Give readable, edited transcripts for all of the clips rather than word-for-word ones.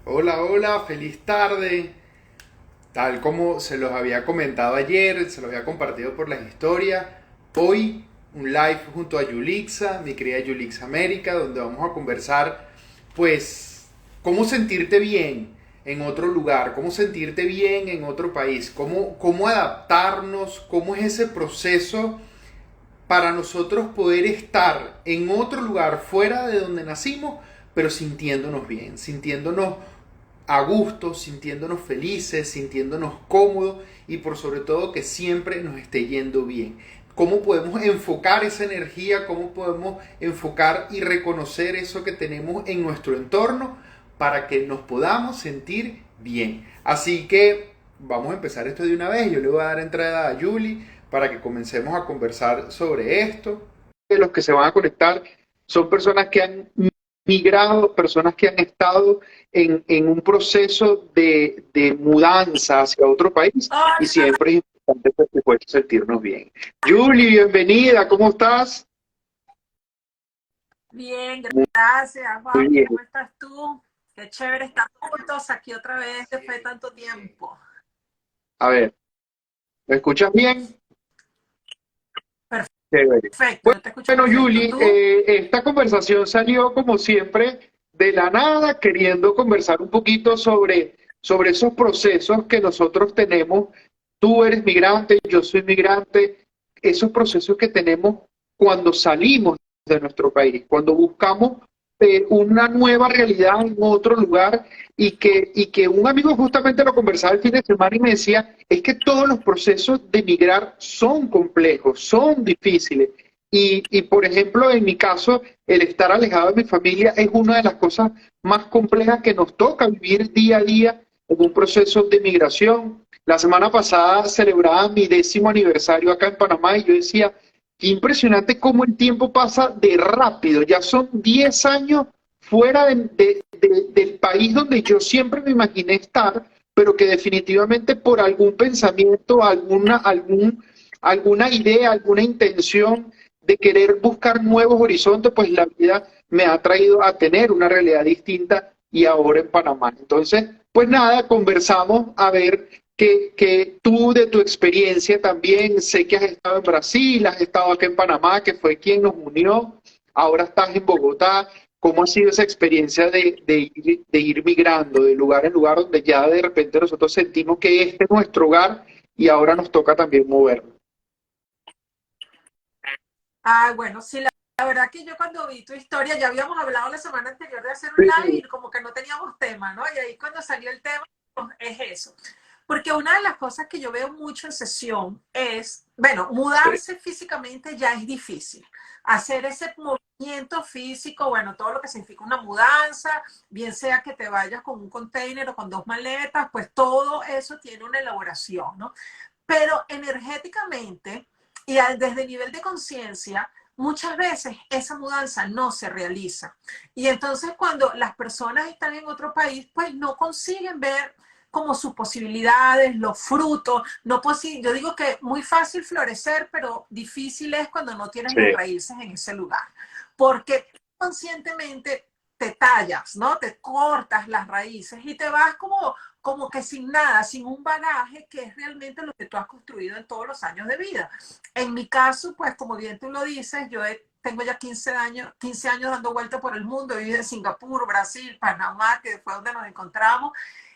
Hola, hola, feliz tarde. Tal como se los había comentado ayer, se los había compartido por las historias. Hoy un live junto a Yulixa, mi querida Yulixa América, donde vamos a conversar, pues, cómo sentirte bien en otro lugar, cómo sentirte bien en otro país, cómo adaptarnos, cómo es ese proceso para nosotros poder estar en otro lugar fuera de donde nacimos, pero sintiéndonos bien, sintiéndonos a gusto, sintiéndonos felices, sintiéndonos cómodos y por sobre todo que siempre nos esté yendo bien. ¿Cómo podemos enfocar esa energía? ¿Cómo podemos enfocar y reconocer eso que tenemos en nuestro entorno para que nos podamos sentir bien? Así que vamos a empezar esto de una vez. Yo le voy a dar entrada a Julie para que comencemos a conversar sobre esto. Los que se van a conectar son personas que han migrado, personas que han estado en un proceso de mudanza hacia otro país y Hola, siempre es importante, por supuesto, sentirnos bien. Julie, bienvenida, ¿cómo estás? bien, gracias, Muy Juan. bien. ¿Cómo estás tú? Qué chévere estar juntos aquí otra vez después de tanto tiempo. A ver, ¿me escuchas bien? Chévere. Perfecto, yo te escucho Bueno, perfecto. Julie, ¿Tú? esta conversación salió como siempre de la nada, queriendo conversar un poquito sobre esos procesos que nosotros tenemos. Tú eres migrante, yo soy migrante, esos procesos que tenemos cuando salimos de nuestro país, cuando buscamos una nueva realidad en otro lugar y que un amigo justamente lo conversaba el fin de semana y me decía, es que todos los procesos de migrar son complejos, son difíciles. Por ejemplo, en mi caso, el estar alejado de mi familia es una de las cosas más complejas que nos toca vivir día a día en un proceso de migración. La semana pasada celebraba mi 10º aniversario acá en Panamá y yo decía, qué impresionante cómo el tiempo pasa de rápido. Ya son 10 años fuera del país donde yo siempre me imaginé estar, pero que definitivamente por algún pensamiento, alguna idea, alguna intención de querer buscar nuevos horizontes, pues la vida me ha traído a tener una realidad distinta y ahora en Panamá. Entonces, pues nada, conversamos a ver que tú de tu experiencia también, sé que has estado en Brasil, has estado acá en Panamá, que fue quien nos unió, ahora estás en Bogotá. ¿Cómo ha sido esa experiencia de ir migrando de lugar en lugar donde ya de repente nosotros sentimos que este es nuestro hogar y ahora nos toca también movernos? Ah, bueno, sí, la verdad que yo cuando vi tu historia, ya habíamos hablado la semana anterior de hacer un live Sí, y como que no teníamos tema, ¿no? Y ahí cuando salió el tema, pues, es eso. Porque una de las cosas que yo veo mucho en sesión es, bueno, sí, mudarse físicamente ya es difícil. Hacer ese movimiento físico, bueno, todo lo que significa una mudanza, bien sea que te vayas con un container o con dos maletas, pues todo eso tiene una elaboración, ¿no? Pero energéticamente y desde el nivel de conciencia, muchas veces esa mudanza no se realiza. Y entonces cuando las personas están en otro país, pues no consiguen ver como sus posibilidades, los frutos. No yo digo que muy fácil florecer, pero difícil es cuando no tienes las sí. raíces en ese lugar. Porque conscientemente te tallas, ¿no? Te cortas las raíces y te vas como que sin nada, sin un bagaje que es realmente lo que tú has construido en todos los años de vida. En mi caso, pues como bien tú lo dices, tengo ya 15 años dando vueltas por el mundo, he vivido en Singapur, Brasil, Panamá, que fue donde nos encontramos,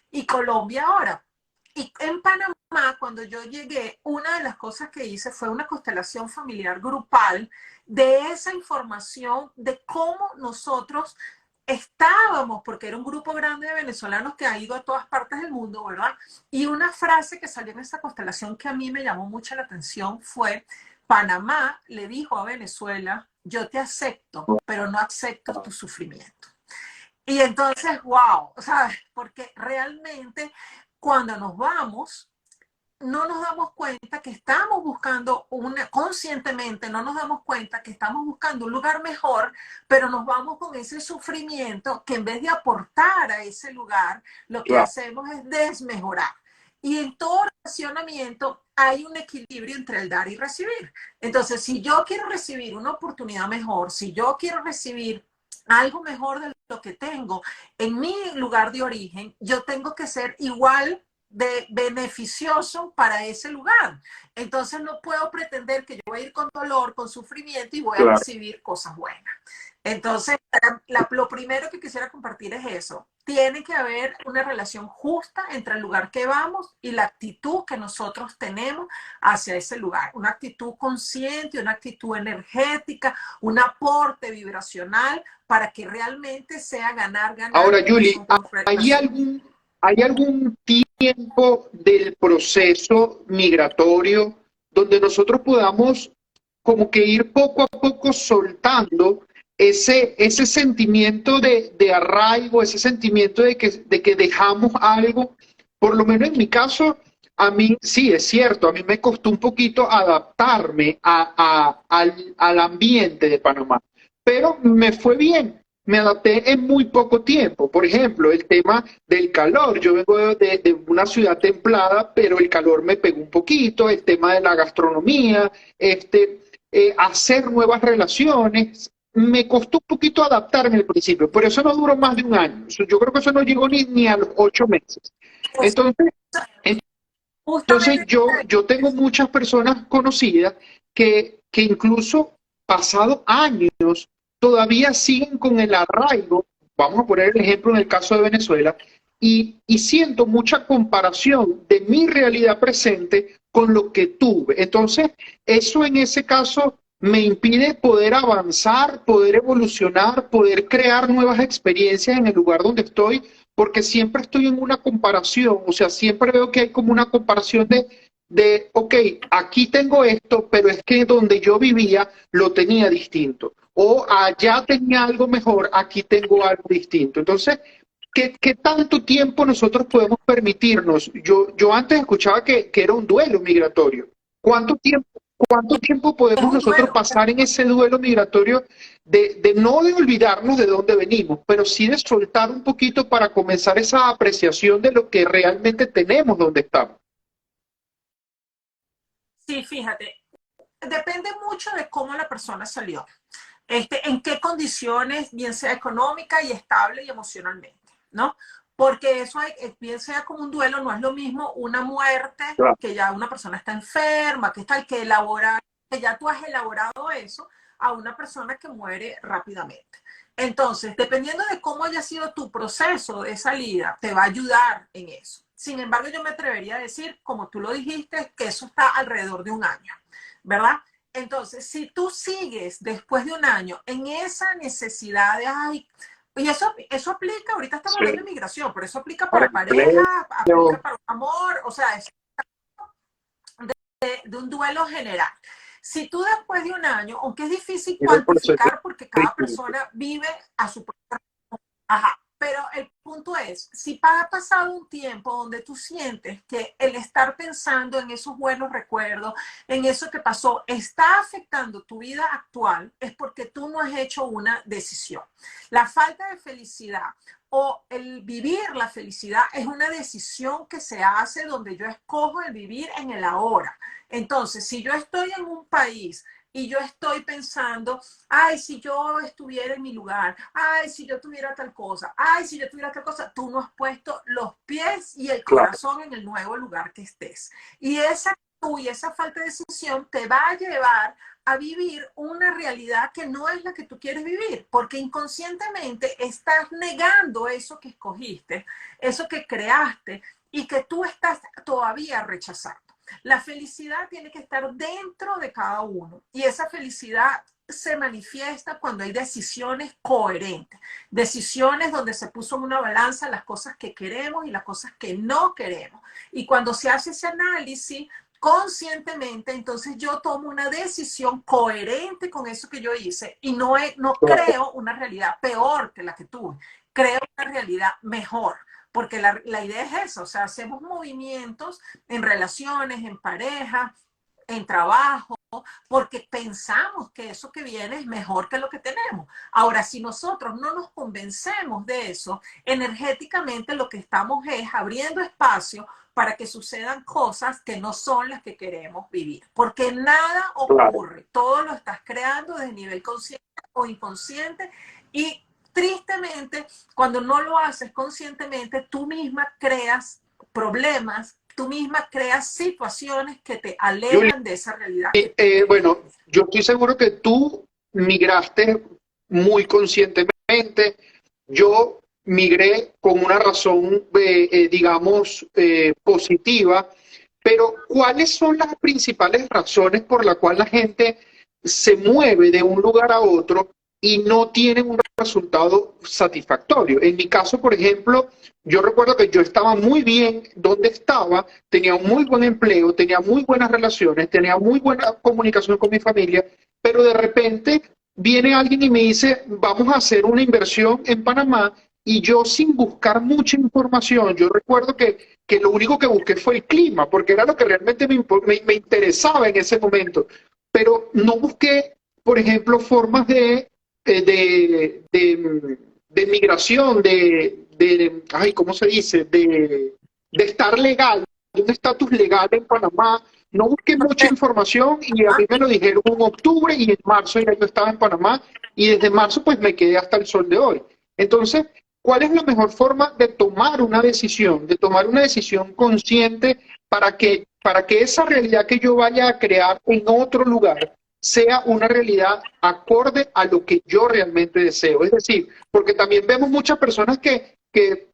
y Colombia ahora. Y en Panamá, cuando yo llegué, una de las cosas que hice fue una constelación familiar grupal de esa información de cómo nosotros estábamos, porque era un grupo grande de venezolanos que ha ido a todas partes del mundo, ¿verdad? Y una frase que salió en esa constelación que a mí me llamó mucho la atención fue, Panamá le dijo a Venezuela, yo te acepto, pero no acepto tu sufrimiento. Y entonces, wow, ¿sabes? Porque realmente cuando nos vamos, no nos damos cuenta que estamos buscando conscientemente no nos damos cuenta que estamos buscando un lugar mejor, pero nos vamos con ese sufrimiento que en vez de aportar a ese lugar, lo que Claro. hacemos es desmejorar. Y en todo relacionamiento hay un equilibrio entre el dar y recibir. Entonces, si yo quiero recibir una oportunidad mejor, si yo quiero recibir algo mejor de lo que tengo en mi lugar de origen, yo tengo que ser igual de beneficioso para ese lugar. Entonces no puedo pretender que yo voy a ir con dolor, con sufrimiento y voy a Claro. recibir cosas buenas. Entonces, lo primero que quisiera compartir es eso. Tiene que haber una relación justa entre el lugar que vamos y la actitud que nosotros tenemos hacia ese lugar. Una actitud consciente, una actitud energética, un aporte vibracional para que realmente sea ganar, ganar. Ahora, Julie, ¿hay algún tiempo del proceso migratorio donde nosotros podamos como que ir poco a poco soltando ese sentimiento de arraigo, ese sentimiento de que dejamos algo? Por lo menos en mi caso, a mí sí, es cierto, a mí me costó un poquito adaptarme al ambiente de Panamá, pero me fue bien, me adapté en muy poco tiempo. Por ejemplo, el tema del calor. Yo vengo de una ciudad templada, pero el calor me pegó un poquito. El tema de la gastronomía, hacer nuevas relaciones. Me costó un poquito adaptarme al principio, pero eso no duró más de un año. Yo creo que eso no llegó ni a los 8 meses. Entonces, entonces Justamente, yo tengo muchas personas conocidas que incluso pasado años todavía siguen con el arraigo. Vamos a poner el ejemplo en el caso de Venezuela, y siento mucha comparación de mi realidad presente con lo que tuve. Entonces, eso en ese caso me impide poder avanzar, poder evolucionar, poder crear nuevas experiencias en el lugar donde estoy, porque siempre estoy en una comparación. O sea, siempre veo que hay como una comparación ok, aquí tengo esto, pero es que donde yo vivía lo tenía distinto. O allá tenía algo mejor, aquí tengo algo distinto. Entonces, ¿qué tanto tiempo nosotros podemos permitirnos? Yo antes escuchaba que era un duelo migratorio. ¿Cuánto tiempo es podemos un nosotros duelo. pasar en ese duelo migratorio de no de olvidarnos de dónde venimos, pero sí de soltar un poquito para comenzar esa apreciación de lo que realmente tenemos donde estamos? Sí, fíjate, depende mucho de cómo la persona salió. En qué condiciones, bien sea económica y estable y emocionalmente, ¿no? Porque eso, bien sea como un duelo, no es lo mismo una muerte, Claro. que ya una persona está enferma, que está el que elabora, que ya tú has elaborado eso, a una persona que muere rápidamente. Entonces, dependiendo de cómo haya sido tu proceso de salida, te va a ayudar en eso. Sin embargo, yo me atrevería a decir, como tú lo dijiste, que eso está alrededor de un año, ¿verdad? Entonces, si tú sigues después de un año en esa necesidad de, ay, y eso aplica, ahorita estamos hablando Sí. de migración, pero eso aplica Para para pareja, empleo, aplica para un amor, o sea, es de un duelo general. Si tú después de un año, aunque es difícil es el proceso cuantificar porque cada distinto. persona vive a su propio. Ajá, pero el punto es, si ha pasado un tiempo donde tú sientes que el estar pensando en esos buenos recuerdos, en eso que pasó, está afectando tu vida actual, es porque tú no has hecho una decisión. La falta de felicidad o el vivir la felicidad es una decisión que se hace donde yo escojo el vivir en el ahora. Entonces, si yo estoy en un país y yo estoy pensando, ay, si yo estuviera en mi lugar, ay, si yo tuviera tal cosa, ay, si yo tuviera tal cosa, tú no has puesto los pies y el Claro, corazón en el nuevo lugar que estés. Y esa falta de decisión te va a llevar a vivir una realidad que no es la que tú quieres vivir, porque inconscientemente estás negando eso que escogiste, eso que creaste y que tú estás todavía rechazando. La felicidad tiene que estar dentro de cada uno y esa felicidad se manifiesta cuando hay decisiones coherentes, decisiones donde se puso en una balanza las cosas que queremos y las cosas que no queremos. Y cuando se hace ese análisis conscientemente, entonces yo tomo una decisión coherente con eso que yo hice y no claro, creo una realidad peor que la que tuve, creo una realidad mejor. Porque la idea es eso, o sea, hacemos movimientos en relaciones, en pareja, en trabajo, porque pensamos que eso que viene es mejor que lo que tenemos. Ahora, si nosotros no nos convencemos de eso, energéticamente lo que estamos es abriendo espacio para que sucedan cosas que no son las que queremos vivir. Porque nada claro. ocurre, todo lo estás creando desde nivel consciente o inconsciente y tristemente, cuando no lo haces conscientemente, tú misma creas problemas, tú misma creas situaciones que te Julie, alejan de esa realidad. bueno, yo estoy seguro que tú migraste muy conscientemente. Yo migré con una razón, digamos, positiva, pero ¿cuáles son las principales razones por las cuales la gente se mueve de un lugar a otro y no tienen un resultado satisfactorio? En mi caso, por ejemplo, yo recuerdo que yo estaba muy bien donde estaba, tenía un muy buen empleo, tenía muy buenas relaciones, tenía muy buena comunicación con mi familia, pero de repente viene alguien y me dice, vamos a hacer una inversión en Panamá, y yo sin buscar mucha información, yo recuerdo que lo único que busqué fue el clima, porque era lo que realmente me interesaba en ese momento, pero no busqué, por ejemplo, formas de migración, ay, ¿cómo se dice? De estar legal, de un estatus legal en Panamá. No busqué mucha información y a mí me lo dijeron en octubre y en marzo ya yo estaba en Panamá y desde marzo pues me quedé hasta el sol de hoy. Entonces, ¿cuál es la mejor forma de tomar una decisión, de tomar una decisión consciente para que esa realidad que yo vaya a crear en otro lugar sea una realidad acorde a lo que yo realmente deseo? Es decir, porque también vemos muchas personas que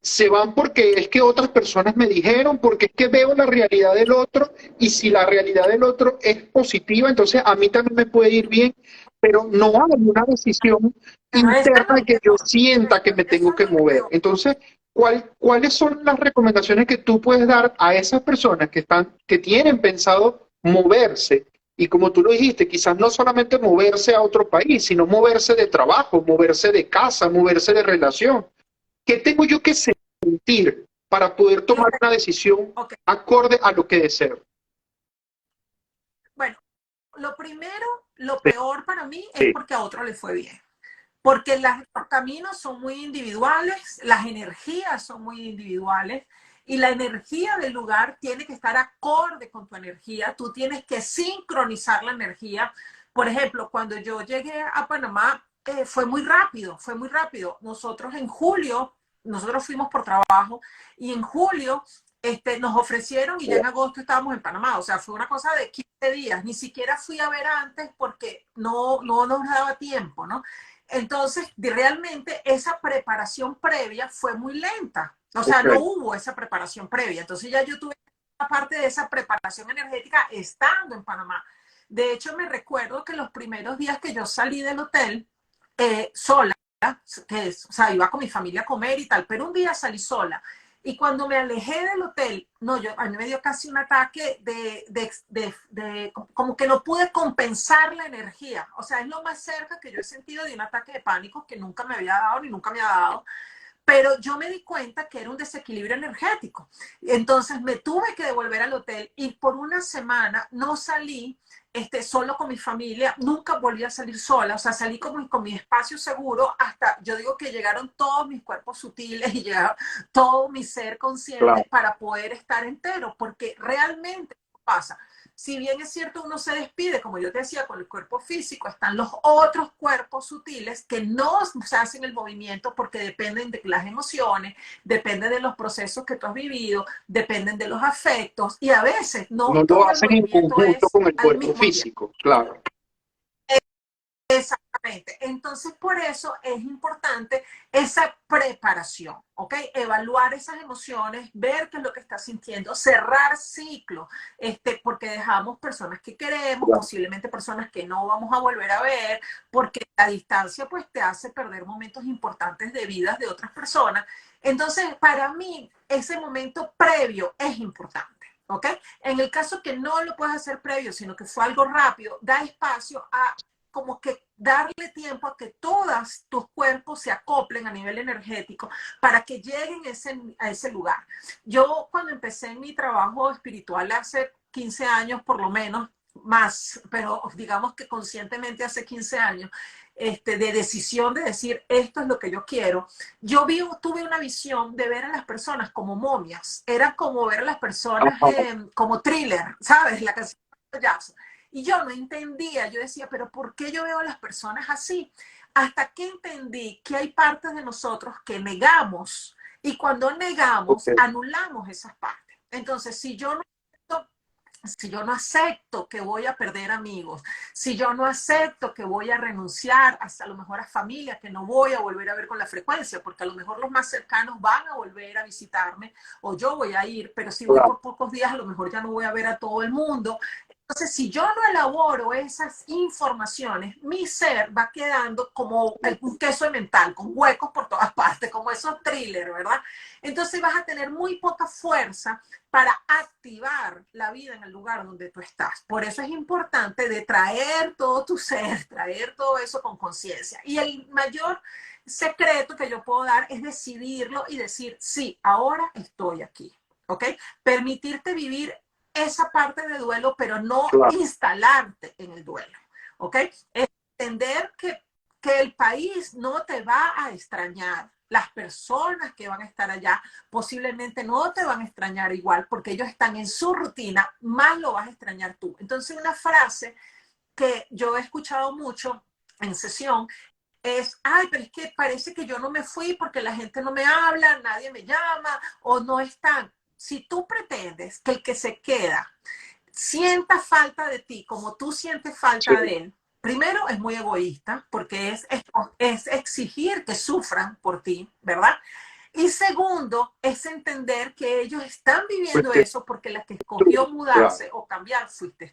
se van porque es que otras personas me dijeron, porque es que veo la realidad del otro y si la realidad del otro es positiva, entonces a mí también me puede ir bien, pero no hay una decisión Pero eso es interna lo que yo peor. sienta que me Eso tengo es que lo mover. peor. Entonces, ¿cuáles son las recomendaciones que tú puedes dar a esas personas que tienen pensado moverse? Y como tú lo dijiste, quizás no solamente moverse a otro país, sino moverse de trabajo, moverse de casa, moverse de relación. ¿Qué tengo yo que sentir para poder tomar una decisión Ok. acorde a lo que deseo? Bueno, lo primero, lo Sí, peor para mí es sí, porque a otro le fue bien. Porque los caminos son muy individuales, las energías son muy individuales y la energía del lugar tiene que estar acorde con tu energía. Tú tienes que sincronizar la energía. Por ejemplo, cuando yo llegué a Panamá, fue muy rápido, fue muy rápido. Nosotros en julio, nosotros fuimos por trabajo y en julio nos ofrecieron y ya en agosto estábamos en Panamá. O sea, fue una cosa de 15 días. Ni siquiera fui a ver antes porque no nos daba tiempo, ¿no? Entonces, realmente esa preparación previa fue muy lenta. O sea, no ok. hubo esa preparación previa. Entonces ya yo tuve una parte de esa preparación energética estando en Panamá. De hecho, me recuerdo que los primeros días que yo salí del hotel sola, o sea, iba con mi familia a comer y tal, pero un día salí sola. Y cuando me alejé del hotel, no, a mí me dio casi un ataque como que no pude compensar la energía. O sea, es lo más cerca que yo he sentido de un ataque de pánico que nunca me había dado ni nunca me ha dado, pero yo me di cuenta que era un desequilibrio energético. Entonces me tuve que devolver al hotel y por una semana no salí solo con mi familia, nunca volví a salir sola, o sea, salí con mi espacio seguro hasta, yo digo que llegaron todos mis cuerpos sutiles y llegaron todo mi ser Claro. consciente para poder estar entero, porque realmente pasa. Si bien es cierto, uno se despide, como yo te decía, con el cuerpo físico, están los otros cuerpos sutiles que no se hacen el movimiento porque dependen de las emociones, dependen de los procesos que tú has vivido, dependen de los afectos y a veces No no lo todo el hacen en movimiento conjunto es con el al cuerpo mismo tiempo. físico, claro. Exactamente. Entonces, por eso es importante esa preparación, ¿ok? Evaluar esas emociones, ver qué es lo que estás sintiendo, cerrar ciclos, porque dejamos personas que queremos, Claro. posiblemente personas que no vamos a volver a ver, porque la distancia pues te hace perder momentos importantes de vidas de otras personas. Entonces, para mí, ese momento previo es importante. ¿Ok? En el caso que no lo puedas hacer previo, sino que fue algo rápido, da espacio a como que darle tiempo a que todos tus cuerpos se acoplen a nivel energético para que lleguen a ese lugar. Yo cuando empecé en mi trabajo espiritual hace 15 años por lo menos, más, pero digamos que conscientemente hace 15 años, de decisión de decir esto es lo que yo quiero, tuve una visión de ver a las personas como momias, era como ver a las personas Ajá. como thriller, ¿sabes? La canción de Jackson. Y yo no entendía, yo decía, pero ¿por qué yo veo a las personas así? hasta que entendí que hay partes de nosotros que negamos y cuando negamos, Ok, anulamos esas partes. Entonces, si yo no acepto que voy a perder amigos, si yo no acepto que voy a renunciar hasta a lo mejor a familia que no voy a volver a ver con la frecuencia, porque a lo mejor los más cercanos van a volver a visitarme o yo voy a ir, pero si voy claro, por pocos días a lo mejor ya no voy a ver a todo el mundo. Entonces, si yo no elaboro esas informaciones, mi ser va quedando como un queso mental, con huecos por todas partes, como esos thrillers, ¿verdad? Entonces vas a tener muy poca fuerza para activar la vida en el lugar donde tú estás. Por eso es importante de traer todo tu ser, traer todo eso con conciencia. Y el mayor secreto que yo puedo dar es decidirlo y decir, sí, ahora estoy aquí, ¿ok? Permitirte vivir esa parte de duelo, pero no claro, instalarte en el duelo, ¿ok? Es entender que el país no te va a extrañar, las personas que van a estar allá posiblemente no te van a extrañar igual porque ellos están en su rutina, más lo vas a extrañar tú. Entonces, una frase que yo he escuchado mucho en sesión es, ay, pero es que parece que yo no me fui porque la gente no me habla, nadie me llama o no están. Si tú pretendes que el que se queda sienta falta de ti como tú sientes sí, falta de él, primero es muy egoísta porque es exigir que sufran por ti, ¿verdad? Y segundo, es entender que ellos están pues viviendo que eso porque la que tú, escogió claro, mudarse o cambiar fuiste.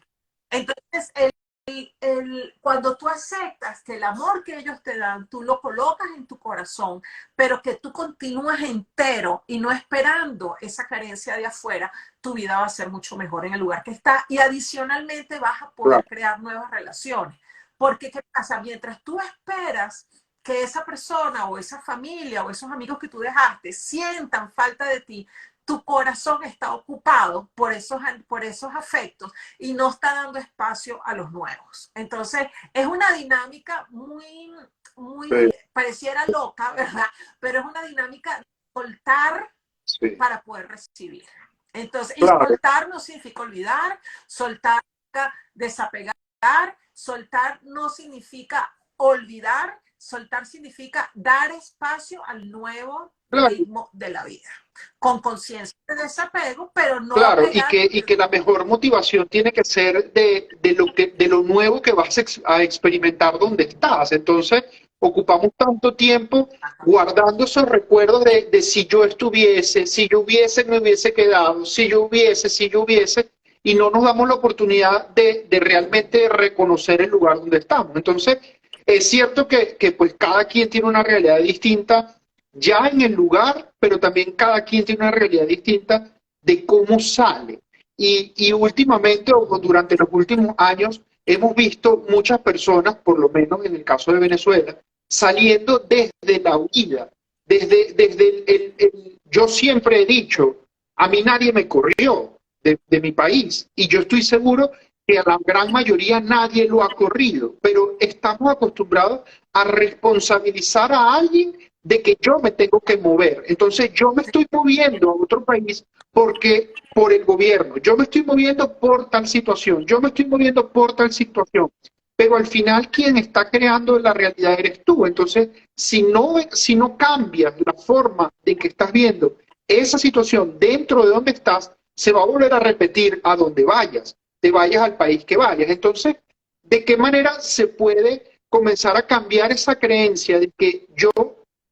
Entonces, cuando tú aceptas que el amor que ellos te dan, tú lo colocas en tu corazón, pero que tú continúas entero y no esperando esa carencia de afuera, tu vida va a ser mucho mejor en el lugar que está y adicionalmente vas a claro, poder crear nuevas relaciones. Porque, ¿qué pasa? Mientras tú esperas que esa persona o esa familia o esos amigos que tú dejaste sientan falta de ti, tu corazón está ocupado por esos afectos y no está dando espacio a los nuevos. Entonces, es una dinámica sí, pareciera loca, ¿verdad? Pero es una dinámica de soltar sí, para poder recibir. Entonces, y claro, soltar no significa olvidar, soltar significa desapegar, soltar no significa olvidar, soltar significa dar espacio al nuevo claro. ritmo de la vida, con conciencia de desapego, pero no Claro, y apegar. que la mejor motivación tiene que ser de lo nuevo que vas a experimentar donde estás. Entonces, ocupamos tanto tiempo guardando esos recuerdos de si yo estuviese, si yo hubiese, me hubiese quedado, si yo hubiese, y no nos damos la oportunidad de realmente reconocer el lugar donde estamos. Entonces, es cierto que pues cada quien tiene una realidad distinta ya en el lugar, pero también cada quien tiene una realidad distinta de cómo sale. Y últimamente, o durante los últimos años, hemos visto muchas personas, por lo menos en el caso de Venezuela, saliendo desde la huida, desde yo siempre he dicho, a mí nadie me corrió de mi país y yo estoy seguro que a la gran mayoría nadie lo ha corrido, pero estamos acostumbrados a responsabilizar a alguien de que yo me tengo que mover. Entonces yo me estoy moviendo a otro país porque por el gobierno, yo me estoy moviendo por tal situación, yo me estoy moviendo por tal situación, pero al final quien está creando la realidad eres tú. Entonces, si no cambias la forma en que estás viendo esa situación dentro de donde estás, se va a volver a repetir a donde vayas, te vayas al país que vayas. Entonces, ¿de qué manera se puede comenzar a cambiar esa creencia de que yo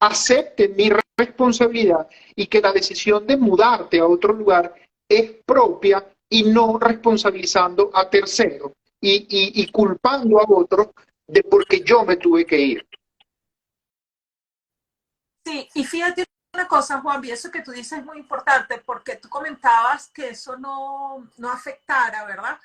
acepte mi responsabilidad y que la decisión de mudarte a otro lugar es propia y no responsabilizando a terceros y culpando a otros de porque yo me tuve que ir? Sí, y fíjate una cosa, Juan, y eso que tú dices es muy importante porque tú comentabas que eso no afectara, ¿verdad?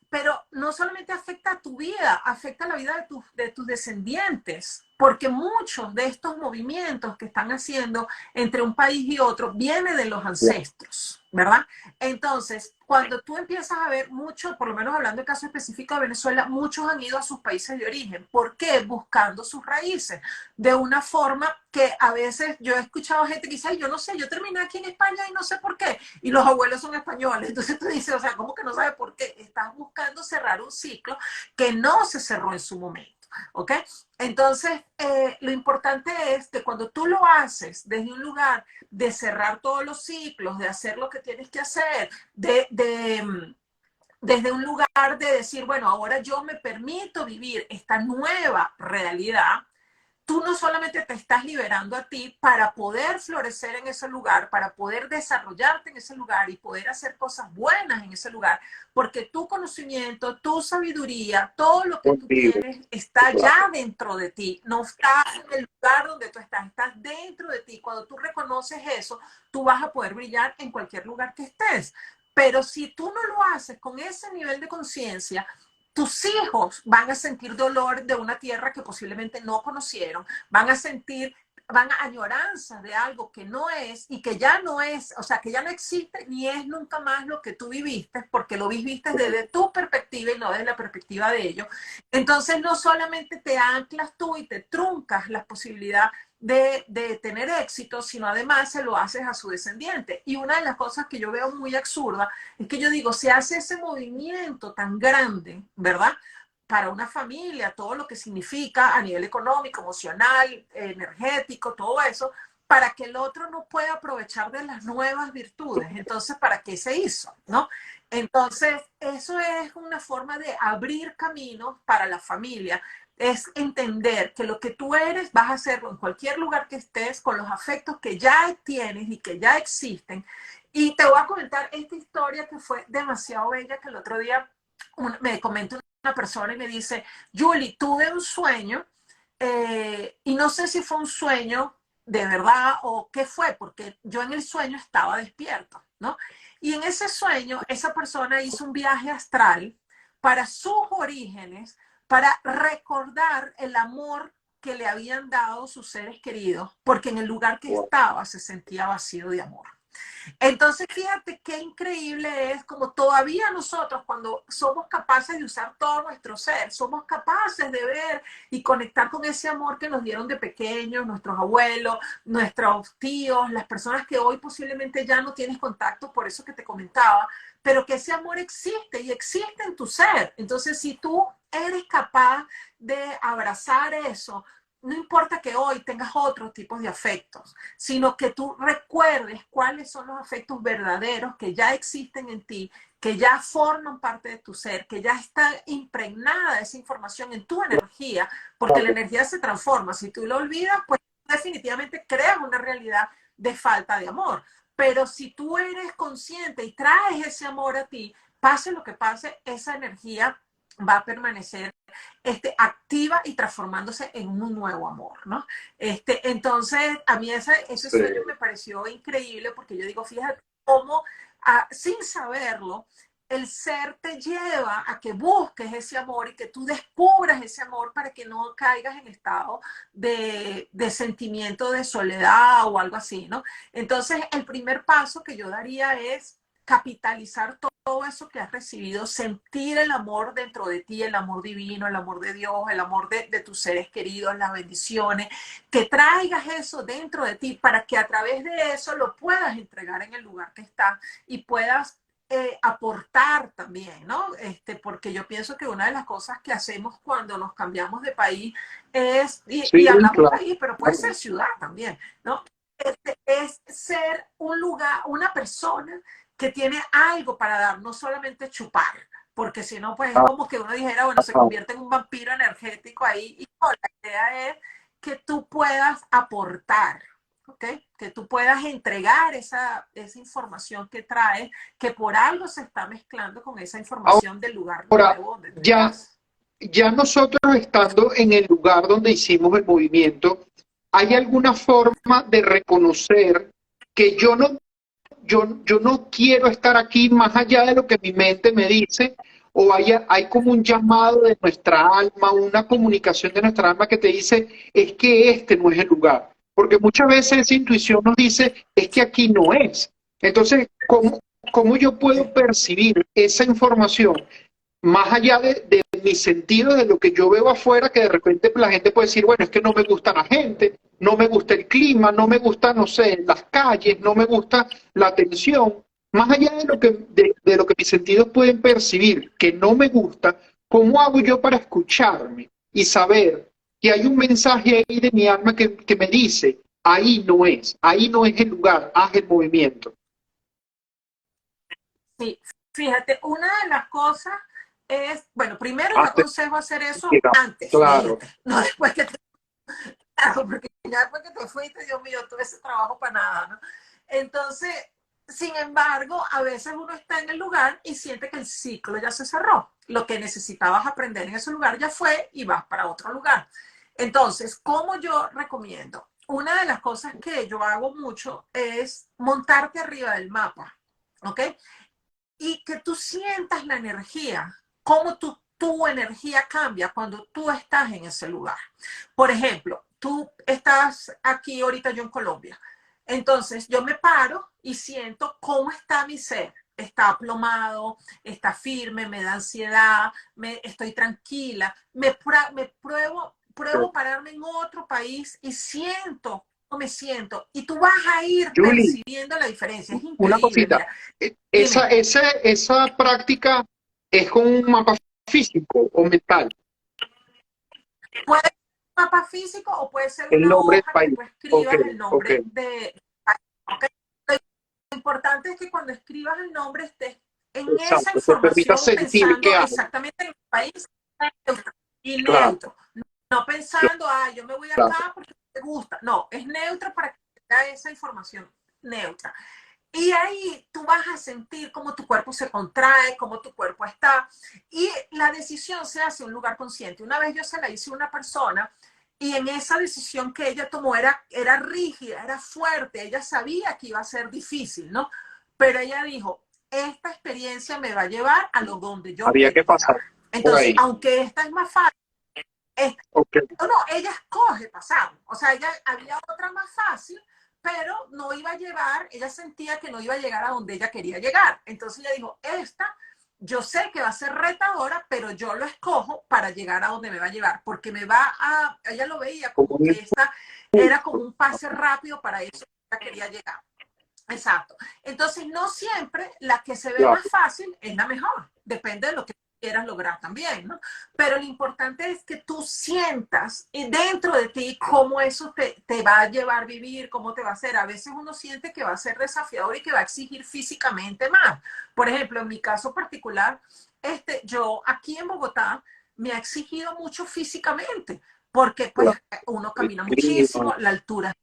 Pero no solamente afecta a tu vida, afecta a la vida de tus descendientes, porque muchos de estos movimientos que están haciendo entre un país y otro viene de los ancestros, ¿verdad? Entonces, cuando tú empiezas a ver mucho, por lo menos hablando del caso específico de Venezuela, muchos han ido a sus países de origen. ¿Por qué? Buscando sus raíces, de una forma que a veces yo he escuchado gente que dice, ay, yo no sé, yo terminé aquí en España y no sé por qué, y los abuelos son españoles. Entonces tú dices, o sea, ¿cómo que no sabes por qué? Estás buscando cerrar un ciclo que no se cerró en su momento. ¿ok? Entonces, lo importante es que cuando tú lo haces desde un lugar de cerrar todos los ciclos, de hacer lo que tienes que hacer, desde un lugar de decir, bueno, ahora yo me permito vivir esta nueva realidad, tú no solamente te estás liberando a ti para poder florecer en ese lugar, para poder desarrollarte en ese lugar y poder hacer cosas buenas en ese lugar, porque tu conocimiento, tu sabiduría, todo lo que tú Contigo. tienes está ya dentro de ti, no está en el lugar donde tú estás, estás dentro de ti. Cuando tú reconoces eso, tú vas a poder brillar en cualquier lugar que estés. Pero si tú no lo haces con ese nivel de conciencia, tus hijos van a sentir dolor de una tierra que posiblemente no conocieron, van a añoranza de algo que no es y que ya no es, o sea, que ya no existe ni es nunca más lo que tú viviste, porque lo viviste desde tu perspectiva y no desde la perspectiva de ellos. Entonces, no solamente te anclas tú y te truncas la posibilidad de tener éxito, sino además se lo haces a su descendiente. Y una de las cosas que yo veo muy absurda es que yo digo, se hace ese movimiento tan grande, ¿verdad? Para una familia, todo lo que significa a nivel económico, emocional, energético, todo eso, para que el otro no pueda aprovechar de las nuevas virtudes. Entonces, ¿para qué se hizo? ¿No? Entonces, eso es una forma de abrir caminos para la familia. Es entender que lo que tú eres vas a hacerlo en cualquier lugar que estés, con los afectos que ya tienes y que ya existen. Y te voy a comentar esta historia que fue demasiado bella, que el otro día me comentó una persona y me dice, Julie, tuve un sueño y no sé si fue un sueño de verdad o qué fue, porque yo en el sueño estaba despierto, ¿no? Y en ese sueño, esa persona hizo un viaje astral para sus orígenes, para recordar el amor que le habían dado sus seres queridos, porque en el lugar que estaba se sentía vacío de amor. Entonces, fíjate qué increíble es como todavía nosotros, cuando somos capaces de usar todo nuestro ser, somos capaces de ver y conectar con ese amor que nos dieron de pequeños, nuestros abuelos, nuestros tíos, las personas que hoy posiblemente ya no tienes contacto, por eso que te comentaba, pero que ese amor existe y existe en tu ser. Entonces, si tú eres capaz de abrazar eso, no importa que hoy tengas otros tipos de afectos, sino que tú recuerdes cuáles son los afectos verdaderos que ya existen en ti, que ya forman parte de tu ser, que ya está impregnada esa información en tu energía, porque la energía se transforma. Si tú lo olvidas, pues definitivamente creas una realidad de falta de amor. Pero si tú eres consciente y traes ese amor a ti, pase lo que pase, esa energía va a permanecer activa y transformándose en un nuevo amor, ¿no? Entonces, a mí ese sueño me pareció increíble porque yo digo, fíjate cómo, sin saberlo, el ser te lleva a que busques ese amor y que tú descubras ese amor para que no caigas en estado de sentimiento de soledad o algo así, ¿no? Entonces, el primer paso que yo daría es capitalizar todo eso que has recibido, sentir el amor dentro de ti, el amor divino, el amor de Dios, el amor de tus seres queridos, las bendiciones, que traigas eso dentro de ti para que a través de eso lo puedas entregar en el lugar que estás y puedas aportar también, ¿no? Porque yo pienso que una de las cosas que hacemos cuando nos cambiamos de país es, y hablamos claro. país, pero puede ser ciudad también, ¿no? Es ser un lugar, una persona que tiene algo para dar, no solamente chupar, porque si no, pues es como que uno dijera, bueno, se convierte en un vampiro energético ahí, y no, la idea es que tú puedas aportar, ¿ok? Que tú puedas entregar esa información que traes, que por algo se está mezclando con esa información del lugar Ahora, nuevo donde tú ya, estás. ya nosotros estando en el lugar donde hicimos el movimiento, ¿hay alguna forma de reconocer que yo no quiero estar aquí más allá de lo que mi mente me dice? ¿O hay como un llamado de nuestra alma, una comunicación de nuestra alma que te dice, es que este no es el lugar? Porque muchas veces esa intuición nos dice, es que aquí no es. Entonces, ¿cómo yo puedo percibir esa información más allá de mi sentido, de lo que yo veo afuera, que de repente la gente puede decir, bueno, es que no me gusta la gente, no me gusta el clima, no me gusta, no sé, las calles, no me gusta la atención? Más allá de lo que mis sentidos pueden percibir, que no me gusta, ¿cómo hago yo para escucharme? y saber que hay un mensaje ahí de mi alma que me dice, ahí no es el lugar, haz el movimiento. Sí, fíjate, una de las cosas es, bueno, primero yo Hazte, aconsejo hacer eso llega. antes de Claro, irte, no después que te, claro, porque ya después que te fuiste, Dios mío, todo ese trabajo para nada, ¿no? Entonces, sin embargo, a veces uno está en el lugar y siente que el ciclo ya se cerró. Lo que necesitabas aprender en ese lugar ya fue y vas para otro lugar. Entonces, ¿cómo yo recomiendo? Una de las cosas que yo hago mucho es montarte arriba del mapa, ¿ok? Y que tú sientas la energía, cómo tu energía cambia cuando tú estás en ese lugar. Por ejemplo, tú estás aquí ahorita yo en Colombia, entonces yo me paro y siento cómo está mi ser. Está aplomado, está firme, me da ansiedad, estoy tranquila, pruebo pararme en otro país y siento me siento. Y tú vas a ir Julie, percibiendo la diferencia. Es una increíble. cosita. Mira, Esa, dime. esa, esa práctica es con un mapa físico o mental, Puede ser un mapa físico o puede ser el una nombre del hoja que país. tú Ok, escribas el ok, nombre de... ¿Okay? Lo importante es que cuando escribas el nombre estés en esa exacto. Te permita información sentir que pensando hay. exactamente en el país y Claro, neutro. No pensando, yo me voy claro. acá porque te gusta. No, es neutro para que tenga esa información neutra. Y ahí tú vas a sentir cómo tu cuerpo se contrae, cómo tu cuerpo está. Y la decisión se hace en un lugar consciente. Una vez yo se la hice a una persona y en esa decisión que ella tomó era rígida, era fuerte. Ella sabía que iba a ser difícil, ¿no? Pero ella dijo, esta experiencia me va a llevar a lo donde yo Había quiero que llegar. pasar por Entonces, ahí. aunque esta es más fácil, Ok, no, ella escoge pasar. O sea, ella había otra más fácil, pero no iba a llevar, ella sentía que no iba a llegar a donde ella quería llegar. Entonces ella dijo, esta, yo sé que va a ser retadora, pero yo lo escojo para llegar a donde me va a llevar, porque ella lo veía como como un que esta era como impulso. un pase rápido para eso que ella quería llegar. Exacto. Entonces, no siempre la que se ve Claro, más fácil es la mejor. Depende de lo que quieras lograr también, ¿no? Pero lo importante es que tú sientas dentro de ti cómo eso te va a llevar a vivir, cómo te va a hacer. A veces uno siente que va a ser desafiador y que va a exigir físicamente más. Por ejemplo, en mi caso particular, yo aquí en Bogotá me ha exigido mucho físicamente, porque pues claro. uno El camina clima, muchísimo, la altura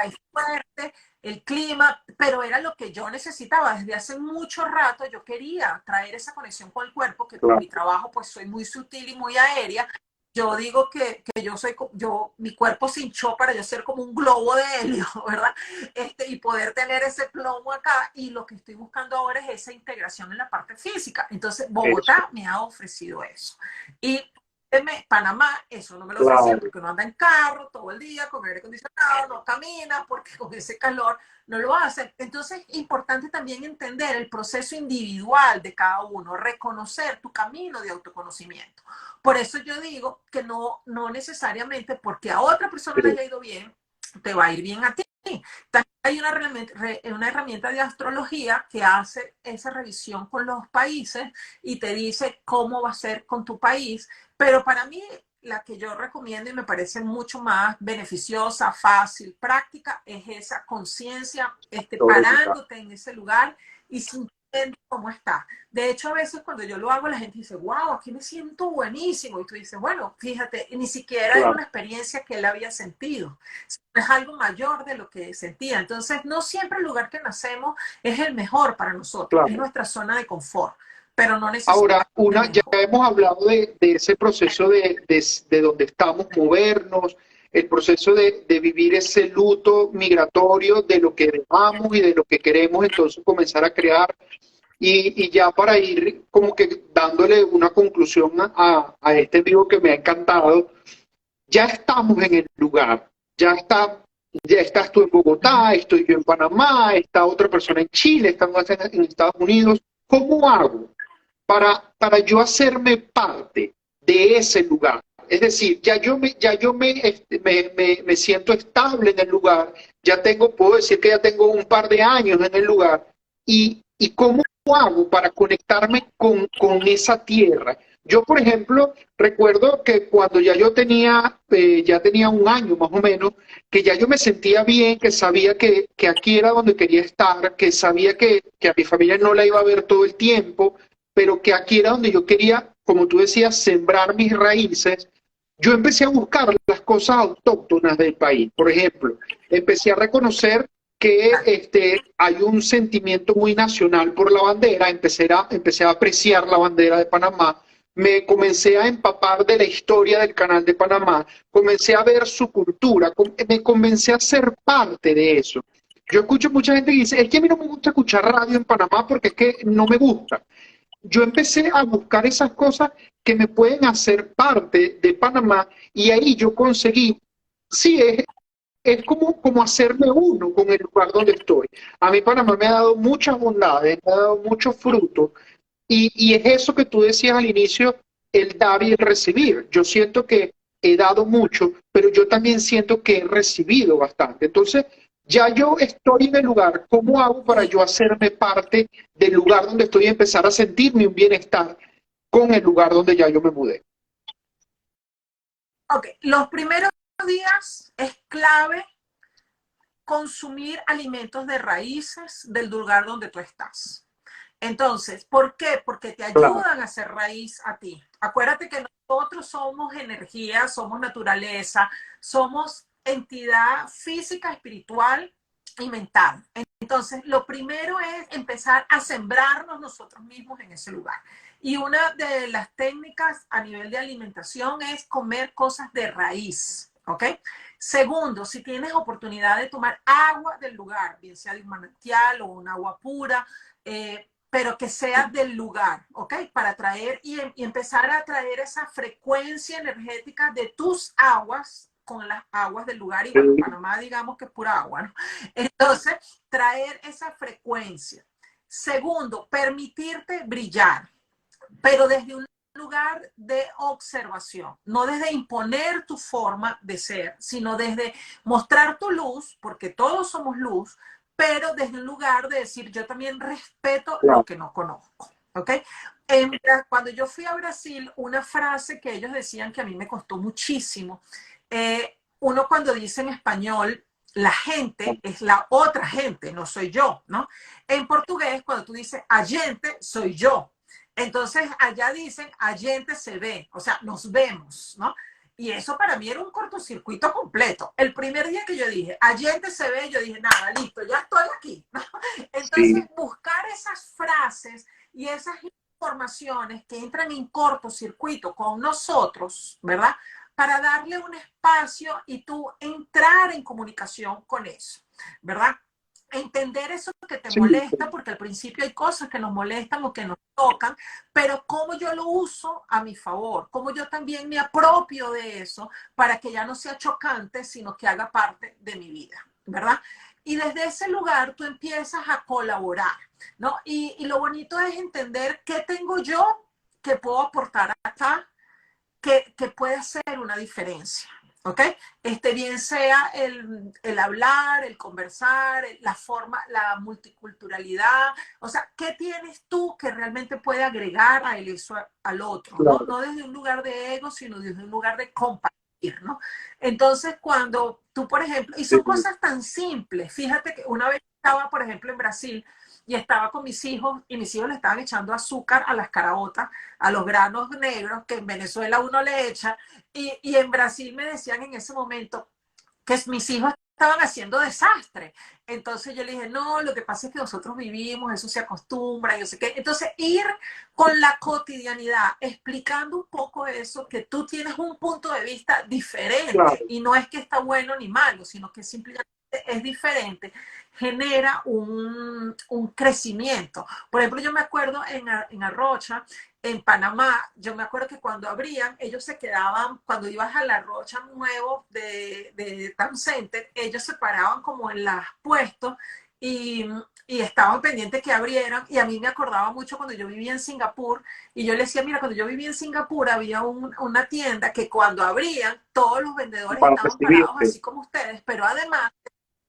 es fuerte, el clima, pero era lo que yo necesitaba desde hace mucho rato. Yo quería traer esa conexión con el cuerpo, que por claro. mi trabajo pues soy muy sutil y muy aérea. Yo digo que mi cuerpo se hinchó para yo ser como un globo de helio, ¿verdad? Y poder tener ese plomo acá, y lo que estoy buscando ahora es esa integración en la parte física. Entonces, Eso, Bogotá me ha ofrecido eso. Y Panamá, eso no me lo ofrecía claro. porque uno anda en carro todo el día con aire acondicionado, no camina porque con ese calor no lo hace. Entonces, es importante también entender el proceso individual de cada uno, reconocer tu camino de autoconocimiento. Por eso yo digo que no necesariamente porque a otra persona le Sí. haya ido bien, te va a ir bien a ti. También hay una herramienta de astrología que hace esa revisión con los países y te dice cómo va a ser con tu país, pero para mí la que yo recomiendo y me parece mucho más beneficiosa, fácil, práctica, es esa conciencia, Teórica. parándote en ese lugar y sintiendo cómo está. De hecho, a veces cuando yo lo hago, la gente dice, wow, aquí me siento buenísimo. Y tú dices, bueno, fíjate, ni siquiera era Claro, una experiencia que él había sentido. Es algo mayor de lo que sentía. Entonces, no siempre el lugar que nacemos es el mejor para nosotros, es claro. nuestra zona de confort, pero no Ahora, necesariamente el ya mejor. hemos hablado de ese proceso de donde estamos, movernos, el proceso de vivir ese luto migratorio de lo que dejamos y de lo que queremos entonces comenzar a crear. Y ya para ir como que dándole una conclusión a este vivo que me ha encantado, ya estamos en el lugar, ya estás tú en Uh -huh. Bogotá, estoy yo en Panamá, está otra persona en Chile, estamos en Estados Unidos. ¿Cómo hago para yo hacerme parte de ese lugar? Es decir, ya yo me siento estable en el lugar, puedo decir que ya tengo un par de años en el lugar, y cómo hago para conectarme con esa tierra, Yo, por ejemplo, recuerdo que cuando ya tenía un año más o menos, que ya yo me sentía bien, que sabía que aquí era donde quería estar, que sabía que a mi familia no la iba a ver todo el tiempo, pero que aquí era donde yo quería, como tú decías, sembrar mis raíces. Yo empecé a buscar las cosas autóctonas del país. Por ejemplo, empecé a reconocer que hay un sentimiento muy nacional por la bandera, empecé a apreciar la bandera de Panamá, me comencé a empapar de la historia del Canal de Panamá, comencé a ver su cultura, me comencé a ser parte de eso. Yo escucho mucha gente que dice, es que a mí no me gusta escuchar radio en Panamá porque es que no me gusta. Yo empecé a buscar esas cosas que me pueden hacer parte de Panamá y ahí yo conseguí, sí, es como hacerme uno con el lugar donde estoy. A mí Panamá me ha dado muchas bondades, me ha dado muchos frutos y es eso que tú decías al inicio, el dar y el recibir. Yo siento que he dado mucho, pero yo también siento que he recibido bastante. Entonces, ya yo estoy en el lugar, ¿cómo hago para Sí. yo hacerme parte del lugar donde estoy y empezar a sentirme un bienestar con el lugar donde ya yo me mudé? Ok, los primeros días es clave consumir alimentos de raíces del lugar donde tú estás. Entonces, ¿por qué? Porque te Claro, ayudan a hacer raíz a ti. Acuérdate que nosotros somos energía, somos naturaleza, somos entidad física, espiritual y mental. Entonces, lo primero es empezar a sembrarnos nosotros mismos en ese lugar. Y una de las técnicas a nivel de alimentación es comer cosas de raíz, ¿ok? Segundo, si tienes oportunidad de tomar agua del lugar, bien sea de un manantial o un agua pura, pero que sea del lugar, ¿ok? Para traer y empezar a traer esa frecuencia energética de tus aguas con las aguas del lugar. Y bueno, Panamá digamos que es pura agua, ¿no? Entonces, traer esa frecuencia. Segundo, permitirte brillar, pero desde un lugar de observación, no desde imponer tu forma de ser, sino desde mostrar tu luz, porque todos somos luz, pero desde un lugar de decir, yo también respeto lo claro. que no conozco. ¿Ok? Cuando yo fui a Brasil, una frase que ellos decían que a mí me costó muchísimo, uno cuando dice en español, la gente es la otra gente, no soy yo, ¿no? En portugués, cuando tú dices a gente, soy yo. Entonces, allá dicen, allente se ve, o sea, nos vemos, ¿no? Y eso para mí era un cortocircuito completo. El primer día que yo dije, allente se ve, yo dije, nada, listo, ya estoy aquí, ¿no? Entonces, Sí, buscar esas frases y esas informaciones que entran en cortocircuito con nosotros, ¿verdad? Para darle un espacio y tú entrar en comunicación con eso, ¿verdad? Entender eso que te sí, molesta, porque al principio hay cosas que nos molestan o que nos tocan, pero cómo yo lo uso a mi favor, cómo yo también me apropio de eso para que ya no sea chocante, sino que haga parte de mi vida, ¿verdad? Y desde ese lugar tú empiezas a colaborar, ¿no? Y lo bonito es entender qué tengo yo que puedo aportar acá, que puede hacer una diferencia. ¿Ok? Bien sea el hablar, el conversar, la forma, la multiculturalidad, o sea, ¿qué tienes tú que realmente puede agregar a eso al otro? ¿No? claro. No desde un lugar de ego, sino desde un lugar de compartir, ¿no? Entonces, cuando tú, por ejemplo, y Sí, son cosas tan simples, fíjate que una vez estaba, por ejemplo, en Brasil y estaba con mis hijos y mis hijos le estaban echando azúcar a las caraotas, a los granos negros que en Venezuela uno le echa, y en Brasil me decían en ese momento que mis hijos estaban haciendo desastre. Entonces yo le dije, no, lo que pasa es que nosotros vivimos, eso se acostumbra, yo sé qué. Entonces ir con la cotidianidad, explicando un poco eso, que tú tienes un punto de vista diferente claro. y no es que está bueno ni malo, sino que simplemente es diferente, genera un crecimiento. Por ejemplo, yo me acuerdo en Arrocha, en Panamá, yo me acuerdo que cuando abrían, ellos se quedaban, cuando ibas a la Rocha Nuevo de Town Center, ellos se paraban como en los puestos y, y estaban pendientes que abrieran. Y a mí me acordaba mucho cuando yo vivía en Singapur y yo le decía, mira, cuando yo vivía en Singapur había una tienda que cuando abrían, todos los vendedores Para estaban parados recibirte. así como ustedes, pero además,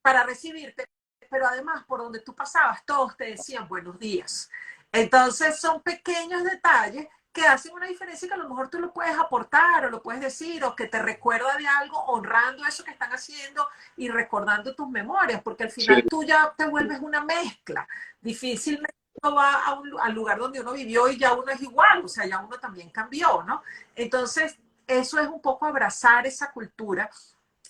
para recibirte, pero además por donde tú pasabas, todos te decían buenos días. Entonces son pequeños detalles que hacen una diferencia y que a lo mejor tú lo puedes aportar o lo puedes decir o que te recuerda de algo honrando eso que están haciendo y recordando tus memorias, porque al sí, final tú ya te vuelves una mezcla. Difícilmente uno va al lugar donde uno vivió y ya uno es igual, o sea, ya uno también cambió, ¿no? Entonces, eso es un poco abrazar esa cultura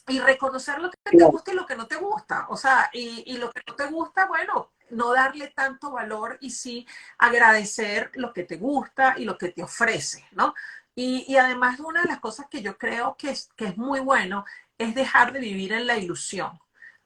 y reconocer lo que te claro, gusta y lo que no te gusta. O sea, y lo que no te gusta, bueno, no darle tanto valor y sí agradecer lo que te gusta y lo que te ofrece, ¿no? Y además una de las cosas que yo creo que es muy bueno es dejar de vivir en la ilusión,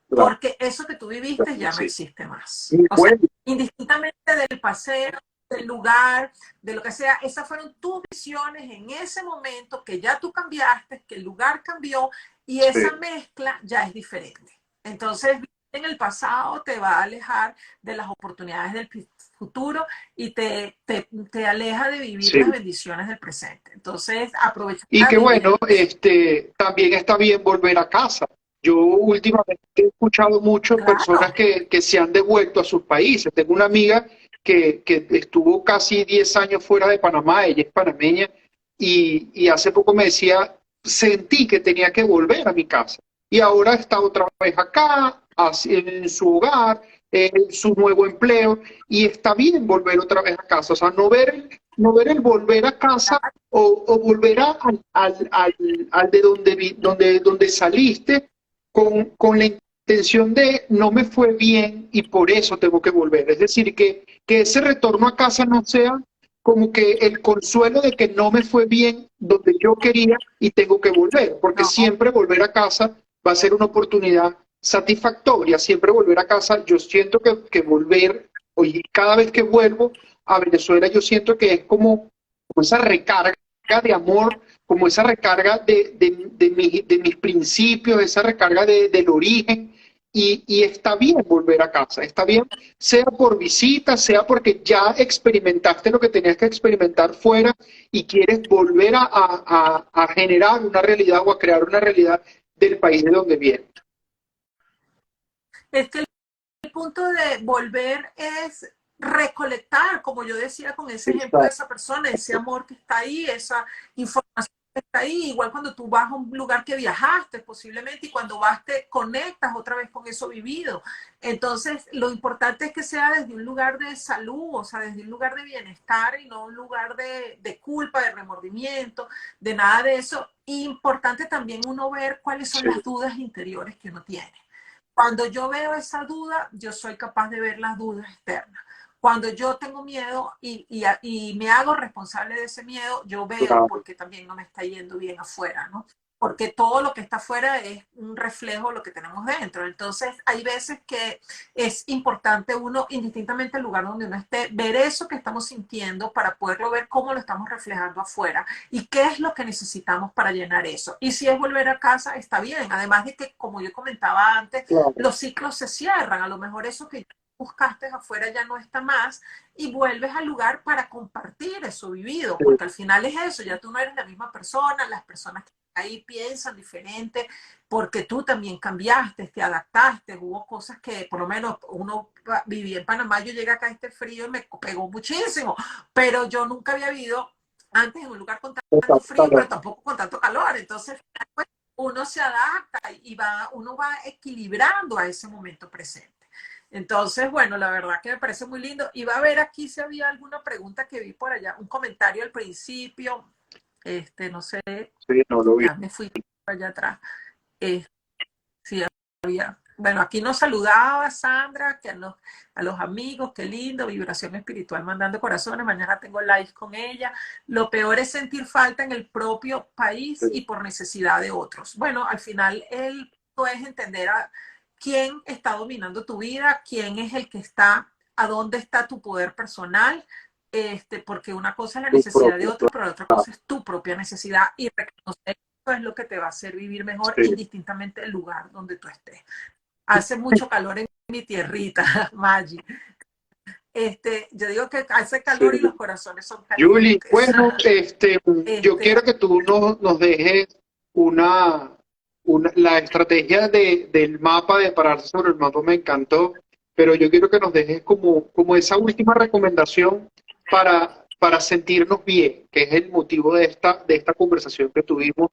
claro, porque eso que tú viviste claro, ya no sí. existe más. Y O sea, bueno, indistintamente del paseo, del lugar, de lo que sea, esas fueron tus visiones en ese momento que ya tú cambiaste, que el lugar cambió y esa sí. mezcla ya es diferente. Entonces, vivir en el pasado te va a alejar de las oportunidades del futuro y te aleja de vivir Sí. las bendiciones del presente. Entonces, aprovecha Y a que vivir bueno, el presente. también está bien volver a casa. Yo últimamente he escuchado mucho personas Claro, que se han devuelto a sus países. Tengo una amiga que estuvo casi 10 años fuera de Panamá, ella es panameña, y hace poco me decía, sentí que tenía que volver a mi casa. Y ahora está otra vez acá, en su hogar, en su nuevo empleo, y está bien volver otra vez a casa. O sea, no ver el volver a casa o volver al de donde saliste con la intención de no me fue bien y por eso tengo que volver. Es decir, que ese retorno a casa no sea como que el consuelo de que no me fue bien donde yo quería y tengo que volver, porque no, siempre volver a casa va a ser una oportunidad satisfactoria, siempre volver a casa, yo siento que volver, oye, cada vez que vuelvo a Venezuela, yo siento que es como esa recarga de amor, como esa recarga de mis principios, esa recarga del origen, y está bien volver a casa, está bien, sea por visita, sea porque ya experimentaste lo que tenías que experimentar fuera y quieres volver a generar una realidad o a crear una realidad del país de donde vienes. es que el punto de volver es recolectar, como yo decía con ese ejemplo de Exacto. esa persona, ese amor que está ahí, esa información que está ahí, igual cuando tú vas a un lugar que viajaste posiblemente y cuando vas te conectas otra vez con eso vivido. Entonces, lo importante es que sea desde un lugar de salud, o sea, desde un lugar de bienestar y no un lugar de culpa, de remordimiento, de nada de eso. Y importante también uno ver cuáles son Sí, las dudas interiores que uno tiene. Cuando yo veo esa duda, yo soy capaz de ver las dudas externas. Cuando yo tengo miedo y me hago responsable de ese miedo, yo veo claro. porque también no me está yendo bien afuera, ¿no? Porque todo lo que está afuera es un reflejo de lo que tenemos dentro. Entonces, hay veces que es importante uno, indistintamente del lugar donde uno esté, ver eso que estamos sintiendo para poderlo ver cómo lo estamos reflejando afuera y qué es lo que necesitamos para llenar eso. Y si es volver a casa, está bien. Además de que, como yo comentaba antes, Claro. los ciclos se cierran. A lo mejor eso que buscaste afuera ya no está más y vuelves al lugar para compartir eso vivido, porque al final es eso, ya tú no eres la misma persona, las personas que ahí piensan diferente, porque tú también cambiaste, te adaptaste, hubo cosas que por lo menos uno vivía en Panamá, yo llegué acá a este frío y me pegó muchísimo, pero yo nunca había vivido antes en un lugar con tanto frío, pero tampoco con tanto calor, entonces pues, uno se adapta y uno va equilibrando a ese momento presente. Entonces, bueno, la verdad que me parece muy lindo. Iba a ver aquí si había alguna pregunta que vi por allá, un comentario al principio, no sé, Sí, no lo vi. ya me fui para allá atrás. Eh, si había, bueno, aquí nos saludaba Sandra, que a los amigos, qué lindo, vibración espiritual mandando corazones, mañana tengo live con ella. Lo peor es sentir falta en el propio país y por necesidad de otros. Bueno, al final el punto es entender a quién está dominando tu vida, quién es el que está, a dónde está tu poder personal, porque una cosa es la Tu necesidad de propio, otro, pero la otra cosa es tu propia necesidad y reconocer eso es lo que te va a hacer vivir mejor sí. indistintamente del lugar donde tú estés. Hace mucho calor en mi tierrita, Maggi. Yo digo que hace Sí. calor y los corazones son Julie, calientes. bueno, yo quiero que tú nos dejes una, la estrategia del mapa, de pararse sobre el mapa me encantó, pero yo quiero que nos dejes como esa última recomendación para para sentirnos bien, que es el motivo de esta conversación que tuvimos.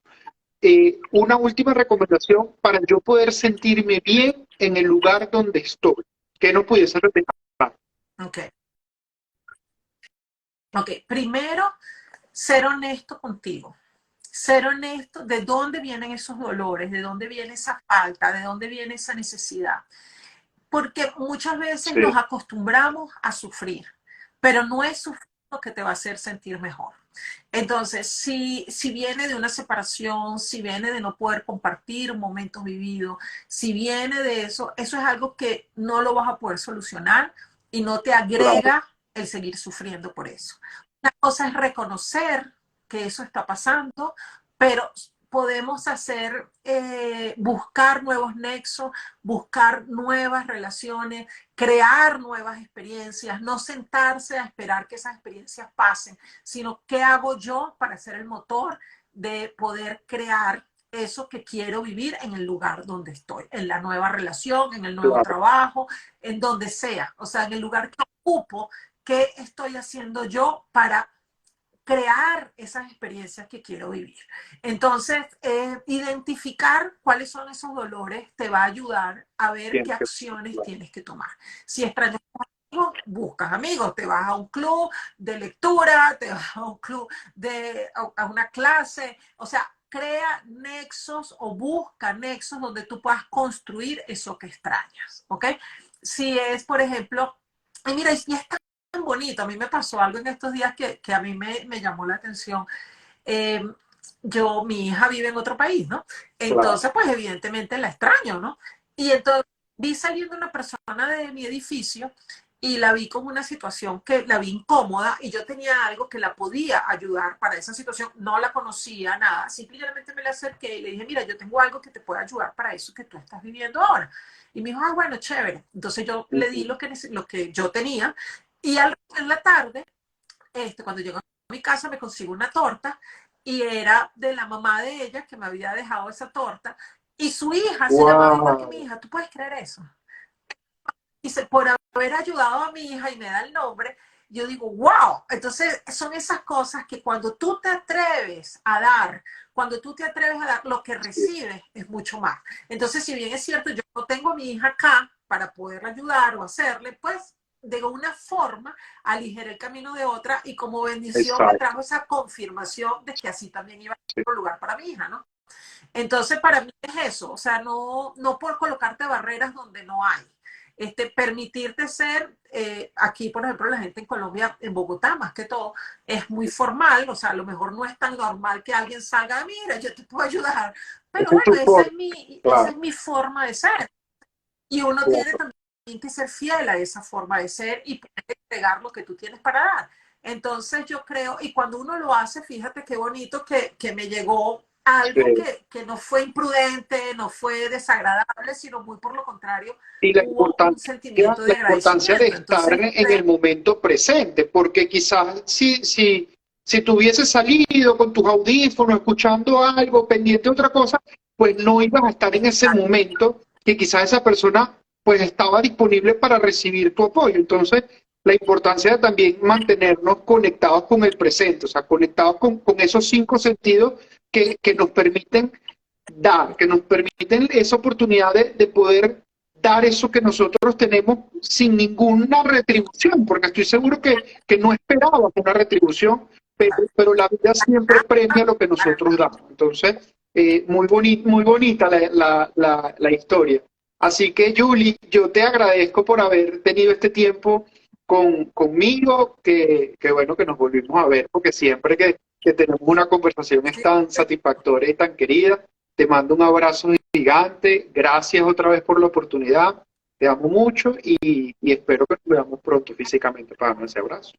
Una última recomendación para yo poder sentirme bien en el lugar donde estoy, que no pudiese repetir. Ok, ok. Primero, ser honesto contigo. Ser honesto de dónde vienen esos dolores, de dónde viene esa falta, de dónde viene esa necesidad. Porque muchas veces nos Sí, acostumbramos a sufrir, pero no es sufrir lo que te va a hacer sentir mejor. Entonces, si viene de una separación, si viene de no poder compartir un momento vivido, si viene de eso, eso es algo que no lo vas a poder solucionar y no te claro, agrega el seguir sufriendo por eso. Una cosa es reconocer que eso está pasando, pero podemos hacer, buscar nuevos nexos, buscar nuevas relaciones, crear nuevas experiencias, no sentarse a esperar que esas experiencias pasen, sino qué hago yo para ser el motor de poder crear eso que quiero vivir en el lugar donde estoy, en la nueva relación, en el nuevo claro, trabajo, en donde sea, o sea, en el lugar que ocupo, qué estoy haciendo yo para crear esas experiencias que quiero vivir. Entonces, identificar cuáles son esos dolores te va a ayudar a ver bien, qué acciones tienes que tomar. Si extrañas amigos, buscas amigos, te vas a un club de lectura, te vas a un club a una clase, o sea, crea nexos o busca nexos donde tú puedas construir eso que extrañas, ¿ok? Si es, por ejemplo, y mira, y está bonito. A mí me pasó algo en estos días que a mí me llamó la atención. Eh, mi hija vive en otro país, ¿no? claro. Entonces, pues evidentemente la extraño, ¿no? Y entonces vi saliendo una persona de mi edificio y la vi como una situación que la vi incómoda y yo tenía algo que la podía ayudar para esa situación. No la conocía, nada. Simplemente me le acerqué y le dije, mira, yo tengo algo que te puede ayudar para eso que tú estás viviendo ahora. Y me dijo, ah, bueno, chévere. Entonces yo le di lo que yo tenía y en la tarde, cuando llego a mi casa, me consigo una torta y era de la mamá de ella que me había dejado esa torta y su hija se llamaba igual que mi Wow, hija. ¿Tú puedes creer eso? Y por haber ayudado a mi hija y me da el nombre, yo digo, wow. Entonces son esas cosas que cuando tú te atreves a dar, cuando tú te atreves a dar, lo que recibes es mucho más. Entonces, si bien es cierto, yo no tengo a mi hija acá para poder ayudar o hacerle, pues de una forma aligeré el camino de otra y como bendición me exacto. trajo esa confirmación de que así también iba a Sí. ser un lugar para mi hija, ¿no? Entonces, para mí es eso, o sea, no por colocarte barreras donde no hay. Permitirte ser, aquí por ejemplo la gente en Colombia, en Bogotá más que todo, es muy formal, o sea, a lo mejor no es tan normal que alguien salga, mira, yo te puedo ayudar, pero Esa es tu bueno, forma, esa es claro, mi forma de ser. Y uno tiene claro. también que ser fiel a esa forma de ser y poder entregar lo que tú tienes para dar. Entonces yo creo, y cuando uno lo hace, fíjate qué bonito que me llegó algo Sí. que no fue imprudente, no fue desagradable, sino muy por lo contrario, Y hubo un sentimiento la de importancia de agradecimiento. estar Entonces, en el momento presente, porque quizás si tú hubieses salido con tus audífonos, escuchando algo, pendiente de otra cosa, pues no ibas a estar en ese momento que quizás esa persona pues estaba disponible para recibir tu apoyo. Entonces, la importancia de también mantenernos conectados con el presente, o sea, conectados con esos cinco sentidos que nos permiten dar, que nos permiten esa oportunidad de poder dar eso que nosotros tenemos sin ninguna retribución, porque estoy seguro que no esperábamos una retribución, pero la vida siempre premia lo que nosotros damos. Entonces, muy bonita la historia. Así que, Julie, yo te agradezco por haber tenido este tiempo conmigo, que bueno que nos volvimos a ver, porque siempre que tenemos una conversación es tan satisfactoria y tan querida. Te mando un abrazo gigante. Gracias otra vez por la oportunidad. Te amo mucho y espero que nos veamos pronto físicamente para darme ese abrazo.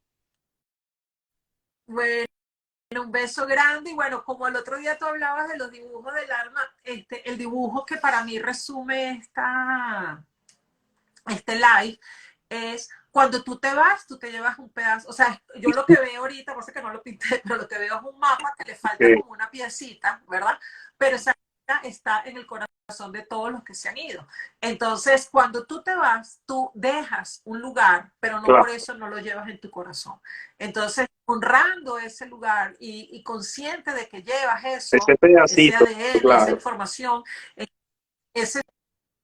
bueno, un beso grande y bueno, como el otro día tú hablabas de los dibujos del alma, el dibujo que para mí resume este live es cuando tú te vas, tú te llevas un pedazo, o sea, yo lo que veo ahorita, pasa que no lo pinté, pero lo que veo es un mapa que le falta Eh, como una piecita, ¿verdad? Pero esa está en el corazón de todos los que se han ido. Entonces, cuando tú te vas, tú dejas un lugar, pero no por eso no lo llevas en tu corazón. Entonces, honrando ese lugar y consciente de que llevas eso, ese ese pedacito, ADN, esa claro. información, ese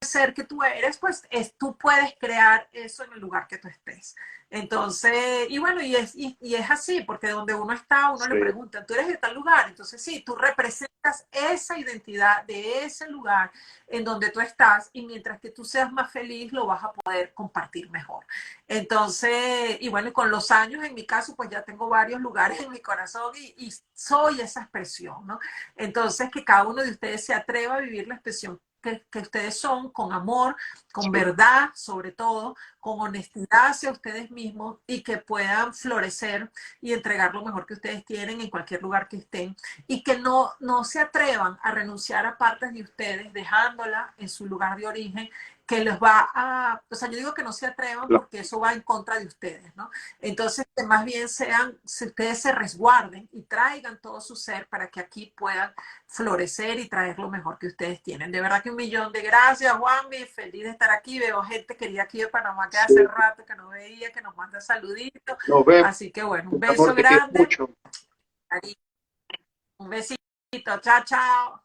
ser que tú eres, pues tú puedes crear eso en el lugar que tú estés. Entonces, y bueno, y es así, porque donde uno está, uno le Sí. pregunta, tú eres de tal lugar, entonces sí, tú representas esa identidad de ese lugar en donde tú estás, y mientras que tú seas más feliz, lo vas a poder compartir mejor. Entonces, y bueno, y con los años, en mi caso, pues ya tengo varios lugares en mi corazón y soy esa expresión, ¿no? Entonces, que cada uno de ustedes se atreva a vivir la expresión que ustedes son, con amor, con Sí. verdad, sobre todo, con honestidad hacia ustedes mismos y que puedan florecer y entregar lo mejor que ustedes tienen en cualquier lugar que estén y que no se atrevan a renunciar a partes de ustedes, dejándola en su lugar de origen, que les va a, o sea, yo digo que no se atrevan Claro. porque eso va en contra de ustedes, ¿no? Entonces, que más bien sean, si ustedes se resguarden y traigan todo su ser para que aquí puedan florecer y traer lo mejor que ustedes tienen. De verdad que 1.000.000 de gracias, Juanvi. Feliz de estar aquí. Veo gente querida aquí de Panamá que hace Sí. rato que no veía, que nos manda saluditos. Nos vemos, Así que bueno, un mi amor, beso te quiero grande. mucho. Un besito. Chao, chao.